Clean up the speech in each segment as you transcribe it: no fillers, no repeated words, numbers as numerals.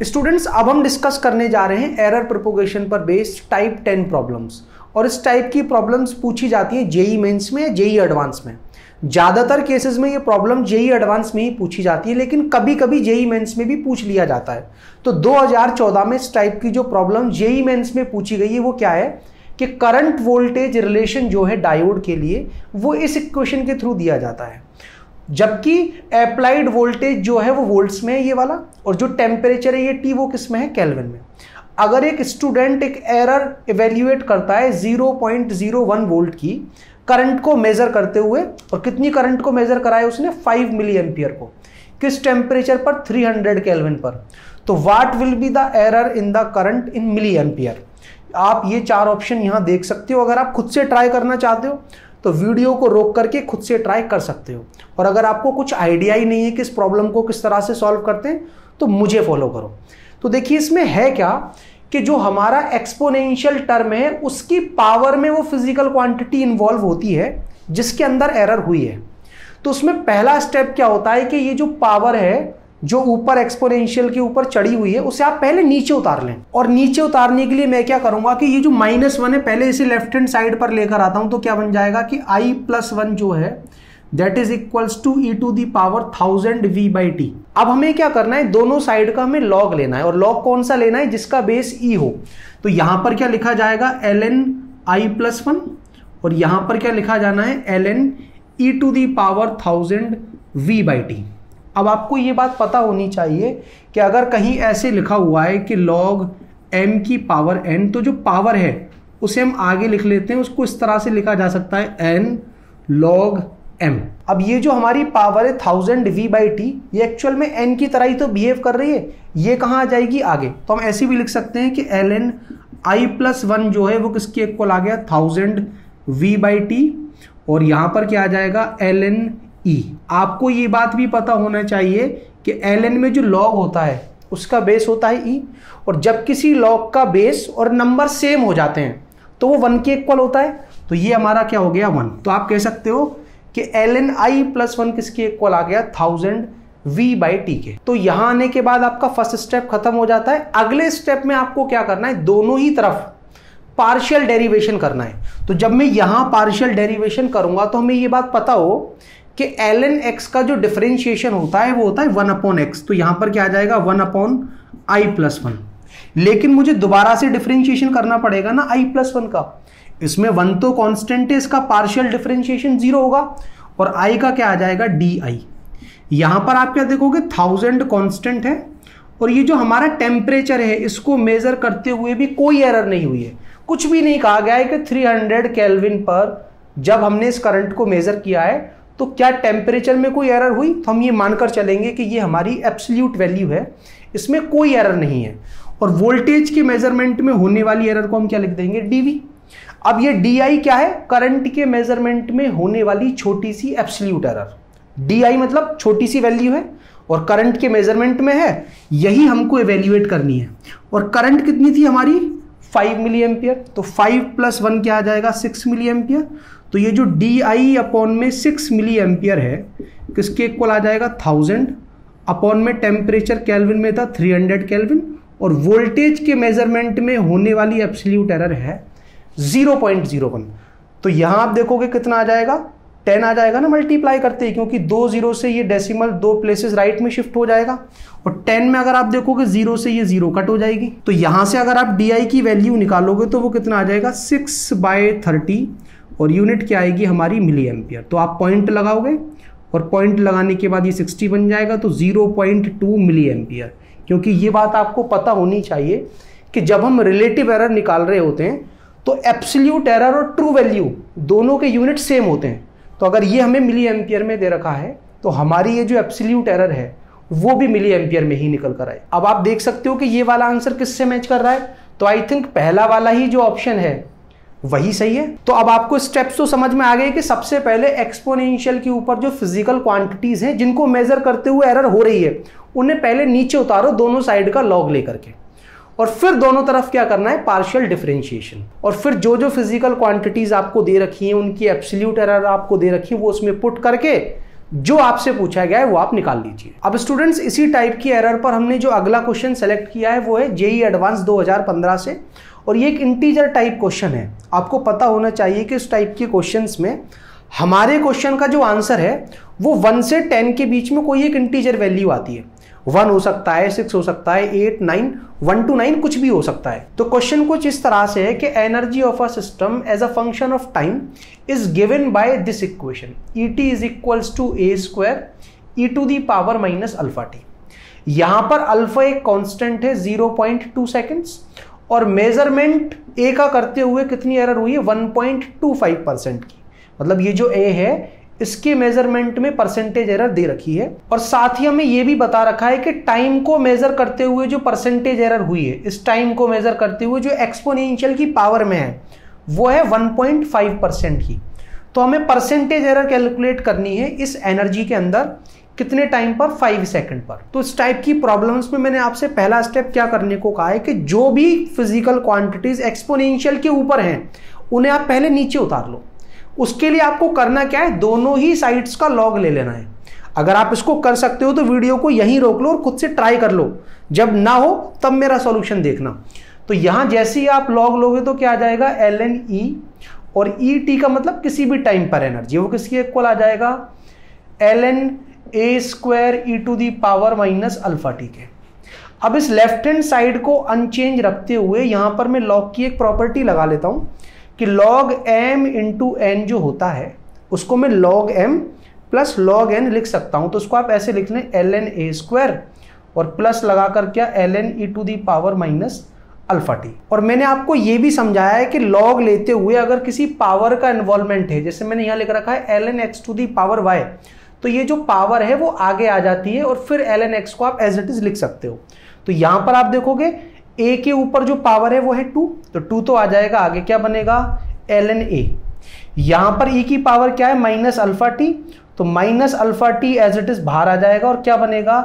Students, अब हम discuss करने जा रहे हैं एरर प्रोपोगेशन पर बेस्ड टाइप 10 प्रॉब्लम्स। और इस टाइप की प्रॉब्लम्स पूछी जाती है जेई मेंस में या जेई एडवांस में। ज़्यादातर केसेस में ये प्रॉब्लम जेई एडवांस में ही पूछी जाती है, लेकिन कभी कभी जेई मेंस में भी पूछ लिया जाता है। तो 2014 में इस टाइप की जो प्रॉब्लम जेई मेंस में पूछी गई है वो क्या है कि करंट वोल्टेज रिलेशन जो है डायोड के लिए वो इस इक्वेशन के थ्रू दिया जाता है, जबकि अप्लाइड वोल्टेज जो है वो वोल्ट्स में है ये वाला, और जो टेम्परेचर है ये टी वो किस में है, केल्विन में। अगर एक स्टूडेंट एक एरर इवेल्युएट करता है 0.01 वोल्ट की करंट को मेजर करते हुए, और कितनी करंट को मेजर कराया उसने, 5 मिली एम्पियर को, किस टेम्परेचर पर, 300 केल्विन पर, तो what will be the error in the current in milliampere. आप ये 4 ऑप्शन यहां देख सकते हो। अगर आप खुद से ट्राई करना चाहते हो तो वीडियो को रोक करके खुद से ट्राई कर सकते हो, और अगर आपको कुछ आइडिया ही नहीं है कि इस प्रॉब्लम को किस तरह से सॉल्व करते हैं तो मुझे फॉलो करो। तो देखिए इसमें है क्या कि जो हमारा एक्सपोनेंशियल टर्म है उसकी पावर में वो फिजिकल क्वांटिटी इन्वॉल्व होती है जिसके अंदर एरर हुई है। तो उसमें पहला स्टेप क्या होता है कि ये जो पावर है जो ऊपर एक्सपोनेंशियल के ऊपर चढ़ी हुई है उसे आप पहले नीचे उतार लें। और नीचे उतारने के लिए मैं क्या करूंगा कि ये जो -1 है पहले इसे लेफ्ट हैंड साइड पर लेकर आता हूं, तो क्या बन जाएगा कि i+1 जो है that is equals to e⁻ 1000 v/t। अब हमें क्या करना है, दोनों साइड का हमें लॉग लेना है, और लॉग कौन सा लेना है, जिसका बेस e हो। तो यहां पर क्या लिखा जाएगा, ln i+1, और यहां पर क्या लिखा जाना है, ln e⁻ 1000 v/t। अब आपको ये बात पता होनी चाहिए कि अगर कहीं ऐसे लिखा हुआ है कि log m की पावर n, तो जो पावर है उसे हम आगे लिख लेते हैं, उसको इस तरह से लिखा जा सकता है n log m। अब ये जो हमारी पावर है 1000 v/t, ये एक्चुअल में n की तरह ही तो बिहेव कर रही है, ये कहाँ आ जाएगी आगे। तो हम ऐसे भी लिख सकते हैं कि ln i+1 जो है वो किसके इक्वल आ गया, 1000 v/t, और यहां पर क्या आ जाएगा, ln e। आपको ये बात भी पता होना चाहिए कि ln में जो log होता है उसका बेस होता है e, और जब किसी log का बेस और नंबर सेम हो जाते हैं तो वो 1 के इक्वल होता है। तो ये हमारा क्या हो गया, 1। तो आप कह सकते हो कि ln i+1 किसके इक्वल आ गया, 1000 v/t के। तो यहां आने के बाद आपका फर्स्ट स्टेप खत्म हो जाता है। अगले स्टेप में आपको क्या करना है, दोनों ही तरफ पार्शियल डेरिवेशन करना है। तो जब मैं यहां पार्शियल डेरिवेशन करूंगा तो हमें ये बात पता हो कि ln x का जो डिफरेंशिएशन होता है वो होता है 1/x। तो यहां पर क्या आ जाएगा, 1/i+1। लेकिन मुझे दोबारा से डिफरेंशिएशन करना पड़ेगा ना i+1 का। इसमें 1 तो कांस्टेंट है, इसका पार्शियल डिफरेंशिएशन 0 होगा, और i का क्या आ जाएगा, di। यहां पर आप क्या देखोगे, 1000 कांस्टेंट है, और ये जो हमारा टेम्परेचर है इसको मेजर करते हुए भी कोई एरर नहीं हुई है। कुछ भी नहीं कहा गया है कि 300 केल्विन पर जब हमने इस करंट को मेजर किया है तो क्या टेम्परेचर में कोई एरर हुई। तो हम ये मानकर चलेंगे कि ये हमारी एब्सोल्यूट वैल्यू है, इसमें कोई एरर नहीं है। और वोल्टेज के मेजरमेंट में होने वाली एरर को हम क्या लिख देंगे, dV। अब ये di क्या है, करंट के मेजरमेंट में होने वाली छोटी सी एब्सोल्यूट एरर। di मतलब छोटी सी वैल्यू है और करंट के मेजरमेंट में है, यही हमको इवेल्युएट करनी है। और करंट कितनी थी हमारी, 5 मिली एम्पियर। तो 5+1 क्या आ जाएगा, 6 मिली एम्पियर। तो ये जो di अपॉन में 6 मिली एम्पियर है किसके इक्वल आ जाएगा, 1000 अपॉन में टेम्परेचर केल्विन में था 300 केल्विन, और वोल्टेज के मेजरमेंट में होने वाली एब्सोल्यूट एरर है 0.01। तो यहां आप देखोगे कितना आ जाएगा, 10 आ जाएगा ना मल्टीप्लाई करते ही, क्योंकि 2 0 से ये डेसिमल 2 प्लेसेस राइट में शिफ्ट हो जाएगा, और 10 में अगर आप देखोगे 0 से ये 0 कट हो जाएगी। तो यहां से अगर आप di की वैल्यू निकालोगे तो वो कितना आ जाएगा, 6/30, और यूनिट क्या आएगी हमारी, मिली एम्पियर। तो आप पॉइंट लगाओगे, और पॉइंट लगाने के बाद ये 60 बन जाएगा, तो 0.2 मिली एम्पियर। क्योंकि ये बात आपको पता होनी चाहिए कि जब हम रिलेटिव एरर निकाल रहे होते हैं तो एब्सोल्यूट एरर और ट्रू वैल्यू दोनों के यूनिट सेम होते हैं। तो अगर ये हमें मिली एम्पियर में दे रखा है तो हमारी ये जो एब्सोल्यूट एरर है वो भी मिली एम्पियर में ही निकल कर आए। अब आप देख सकते हो कि ये वाला आंसर किससे मैच कर रहा है, तो आई थिंक पहला वाला ही जो ऑप्शन है वही सही है। तो अब आपको स्टेप्स तो समझ में आ गए कि सबसे पहले एक्सपोनेंशियल के ऊपर जो फिजिकल क्वांटिटीज हैं जिनको मेजर करते हुए एरर हो रही है उन्हें पहले नीचे उतारो दोनों साइड का लॉग लेकर के, और फिर दोनों तरफ क्या करना है, पार्शियल डिफरेंशिएशन। और फिर जो जो फिजिकल क्वांटिटीज आपको दे रखी हैं उनकी एब्सोल्यूट एरर आपको दे रखी है वो उसमें पुट करके जो आपसे पूछा गया है वो आप निकाल लीजिए। अब स्टूडेंट्स इसी टाइप की एरर पर हमने जो अगला क्वेश्चन सेलेक्ट किया है वो है जेईई एडवांस 2015 से, और ये एक इंटीजर टाइप क्वेश्चन है। आपको पता होना चाहिए कि इस टाइप के क्वेश्चंस में हमारे क्वेश्चन का जो आंसर है वो 1 से 10 के बीच में कोई एक इंटीजर वैल्यू आती है। 1 हो सकता है, 6 हो सकता है, 8, 9, 1 to 9 कुछ भी हो सकता है। तो क्वेश्चन कुछ इस तरह से है कि energy of a system as a function of time is given by this equation, ET is equals to a square e to the power minus alpha T. यहां पर अल्फा एक कांस्टेंट है 0.2 सेकेंड्स, और मेजरमेंट ए का करते हुए कितनी error हुई है 1.25% की। मतलब ये जो ए है इसके मेजरमेंट में परसेंटेज एरर दे रखी है, और साथ ही हमें यह भी बता रखा है कि टाइम को मेजर करते हुए जो परसेंटेज एरर हुई है, इस टाइम को मेजर करते हुए जो एक्सपोनेंशियल की पावर में है वो है 1.5% की। तो हमें परसेंटेज एरर कैलकुलेट करनी है इस एनर्जी के अंदर कितने टाइम पर, 5 सेकंड पर। तो इस टाइप की प्रॉब्लम्स में मैंने आपसे पहला स्टेप क्या करने को कहा है कि जो भी फिजिकल क्वांटिटीज एक्सपोनेंशियल के ऊपर हैं उन्हें आप पहले नीचे उतार लो। उसके लिए आपको करना क्या है, दोनों ही साइड्स का लॉग ले लेना है। अगर आप इसको कर सकते हो तो वीडियो को यहीं रोक लो और खुद से ट्राई कर लो, जब ना हो तब मेरा सॉल्यूशन देखना। तो यहां जैसे ही आप लॉग लोगे तो क्या आ जाएगा, ln e, और ET का मतलब किसी भी टाइम पर एनर्जी, वो किसके इक्वल आ जाएगा, ln a square e to the power minus alpha T के। अब इस लेफ्ट हैंड साइड को अनचेंज रखते हुए यहां पर मैं लॉग की एक प्रॉपर्टी लगा लेता हूं कि log m इंटू एन जो होता है उसको मैं log m plus log n लिख सकता हूं। तो उसको आप ऐसे लिख लें ln a स्क्वायर और प्लस लगाकर क्या ln e to the power minus alpha T. और मैंने आपको यह भी समझाया है कि log लेते हुए अगर किसी पावर का इन्वॉल्वमेंट है, जैसे मैंने यहां लिख रखा है ln x to the power y, तो ये जो पावर है वो आगे आ जाती है और फिर ln x को आप एज इट इज लिख सकते हो। तो यहां पर आप देखोगे a के ऊपर जो पावर है वो है 2, तो 2 तो आ जाएगा, आगे क्या बनेगा ln a। यहां पर e की पावर क्या है माइनस अल्फा टी, तो minus alpha T as it is बाहर आ जाएगा और क्या बनेगा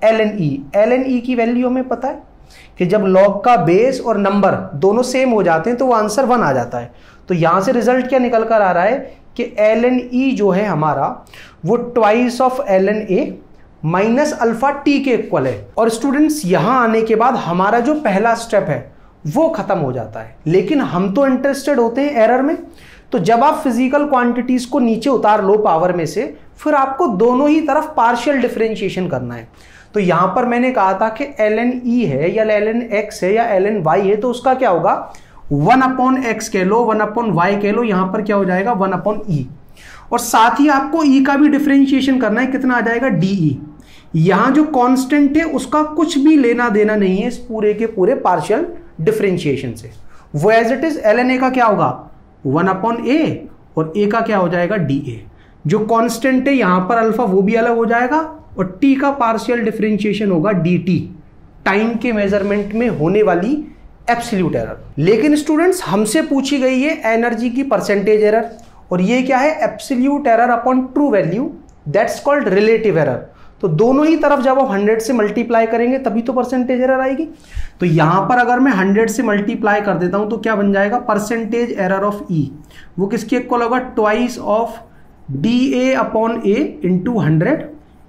ln e। ln e की वैल्यू हमें पता है कि जब लॉग का बेस और नंबर दोनों सेम हो जाते हैं तो वो आंसर 1 आ जाता है। तो यहां से रिजल्ट क्या निकल कर आ रहा है कि ln e जो है हमारा वो twice of ln a minus alpha T के इक्वल है। और स्टूडेंट्स यहां आने के बाद हमारा जो पहला स्टेप है वो खत्म हो जाता है। लेकिन हम तो इंटरेस्टेड होते हैं एरर में, तो जब आप फिजिकल क्वांटिटीज को नीचे उतार लो पावर में से, फिर आपको दोनों ही तरफ पार्शियल डिफरेंशिएशन करना है। तो यहां पर मैंने कहा था कि ln e है या ln x है या ln y है, तो उसका क्या होगा 1/x कह लो, 1/y कह लो, यहां पर क्या हो जाएगा 1/e। और साथ ही आपको e का भी डिफरेंशिएशन करना है, कितना आ जाएगा de। यहां जो कांस्टेंट है उसका कुछ भी लेना देना नहीं है इस पूरे के पूरे पार्शियल डिफरेंशिएशन से, वो as it is ln a का क्या होगा 1/a और a का क्या हो जाएगा da। जो कांस्टेंट है यहां पर अल्फा वो भी अलग हो जाएगा और t का पार्शियल डिफरेंशिएशन होगा dt, टाइम के मेजरमेंट में होने वाली एब्सोल्यूट एरर। लेकिन स्टूडेंट्स हमसे पूछी गई है एनर्जी की परसेंटेज एरर, और ये क्या है absolute error upon true value, that's called relative error. तो दोनों ही तरफ जब आप 100 से मल्टीप्लाई करेंगे तभी तो परसेंटेज एरर आएगी। तो यहां पर अगर मैं 100 से मल्टीप्लाई कर देता हूं तो क्या बन जाएगा परसेंटेज एरर ऑफ e, वो किसके इक्वल होगा twice of da upon a into 100।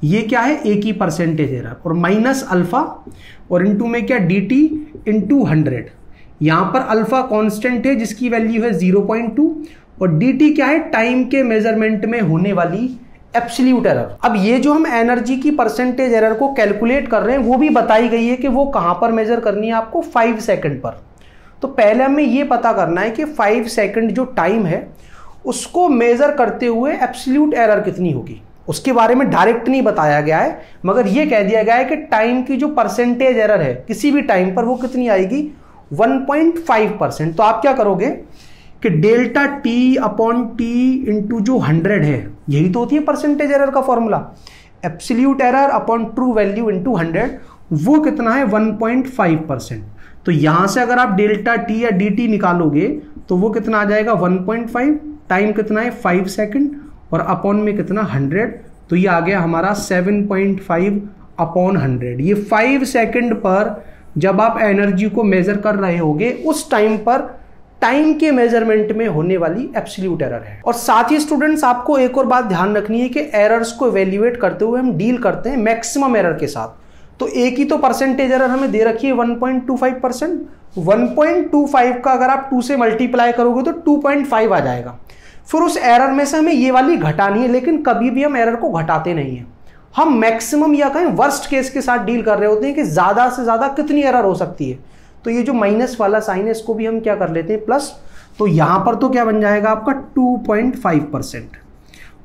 ये क्या है a की परसेंटेज एरर, और माइनस अल्फा और इंटू में क्या dt इंटू 100। यहां पर अल्फा कांस्टेंट है जिसकी वैल्यू है 0.2 और dt क्या है टाइम के मेजरमेंट में होने वाली एब्सोल्यूट एरर। अब ये जो हम एनर्जी की परसेंटेज एरर को कैलकुलेट कर रहे हैं वो भी बताई गई है कि वो कहां पर मेजर करनी है आपको 5 सेकंड पर। तो पहले हमें ये पता करना है कि 5 सेकंड जो टाइम है उसको मेजर करते हुए एब्सोल्यूट एरर कितनी होगी। उसके बारे में डायरेक्ट नहीं बताया गया है, मगर ये कह दिया गया है कि टाइम की जो परसेंटेज एरर है किसी भी टाइम पर वो कितनी आएगी 1.5%। तो आप क्या करोगे कि delta T upon T into जो 100 है, यही तो होती है परसेंटेज एरर का formula, absolute error upon true value into 100, वो कितना है 1.5%। तो यहां से अगर आप डेल्टा टी या डी टी निकालोगे तो वो कितना आ जाएगा 1.5, टाइम कितना है 5 सेकंड और अपॉन में कितना 100, तो ये आ गया हमारा 7.5 अपॉन 100। ये 5 सेकंड पर जब आप एनर्जी को मेजर कर रहे होगे उस टाइम पर टाइम के मेजरमेंट में होने वाली एब्सोल्यूट एरर है। और साथ ही स्टूडेंट्स आपको एक और बात ध्यान रखनी है कि एरर्स को इवैल्यूएट करते हुए हम डील करते हैं मैक्सिमम एरर के साथ। तो एक ही तो परसेंटेज एरर हमें दे रखी है 1.25%। 1.25 का अगर आप 2 से मल्टीप्लाई करोगे तो 2.5 आ जाएगा। फिर उस एरर में से हमें ये वाली घटानी है, लेकिन कभी भी हम एरर को घटाते नहीं है। हम मैक्सिमम या कहें वर्स्ट केस के साथ डील कर रहे होते हैं कि ज्यादा से ज्यादा कितनी एरर हो सकती है। तो ये जो माइनस वाला साइन है इसको भी हम क्या कर लेते हैं प्लस। तो यहां पर तो क्या बन जाएगा आपका 2.5%,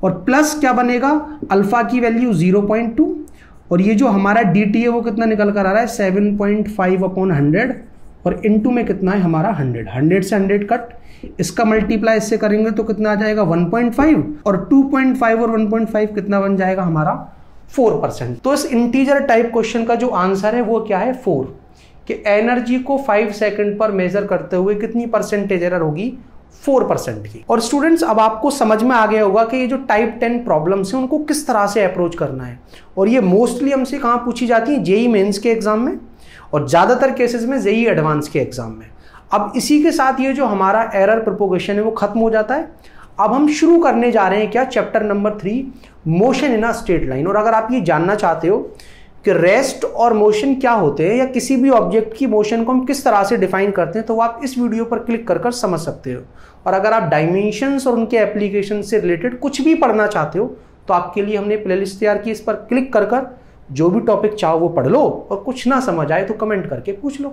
और प्लस क्या बनेगा, अल्फा की वैल्यू 0.2, और ये जो हमारा dt है वो कितना निकल कर आ रहा है 7.5/100, और इनटू में कितना है हमारा 100। 100 से 100 कट, इसका मल्टीप्लाई इससे करेंगे तो कितना आ जाएगा 1.5, और 2.5 और 1.5 कितना बन जाएगा हमारा 4%। तो इस इंटीजर टाइप क्वेश्चन का जो आंसर है वो क्या है 4, कि एनर्जी को 5 सेकंड पर मेजर करते हुए कितनी परसेंटेज एरर होगी 4% की। और स्टूडेंट्स अब आपको समझ में आ गया होगा कि ये जो टाइप 10 प्रॉब्लम्स हैं उनको किस तरह से अप्रोच करना है, और ये मोस्टली हमसे कहाँ पूछी जाती है, जेई मेंस के एग्जाम में, और ज़्यादातर केसेस में जेई एडवांस के एग्जाम में। अब इसी के साथ ये जो हमारा एरर प्रोपोगेशन है वो खत्म हो जाता है। अब हम शुरू करने जा रहे हैं क्या, chapter number 3, motion in a straight line. और अगर आप ये जानना चाहते हो कि रेस्ट और मोशन क्या होते हैं, या किसी भी ऑब्जेक्ट की मोशन को हम किस तरह से डिफाइन करते हैं, तो आप इस वीडियो पर क्लिक कर समझ सकते हो। और अगर आप डायमेंशंस और उनके एप्लीकेशन से रिलेटेड कुछ भी पढ़ना चाहते हो तो आपके लिए हमने प्लेलिस्ट तैयार की, इस पर क्लिक कर जो भी टॉपिक चाहो वो पढ़ लो, और कुछ ना समझ आए तो कमेंट करके पूछ लो।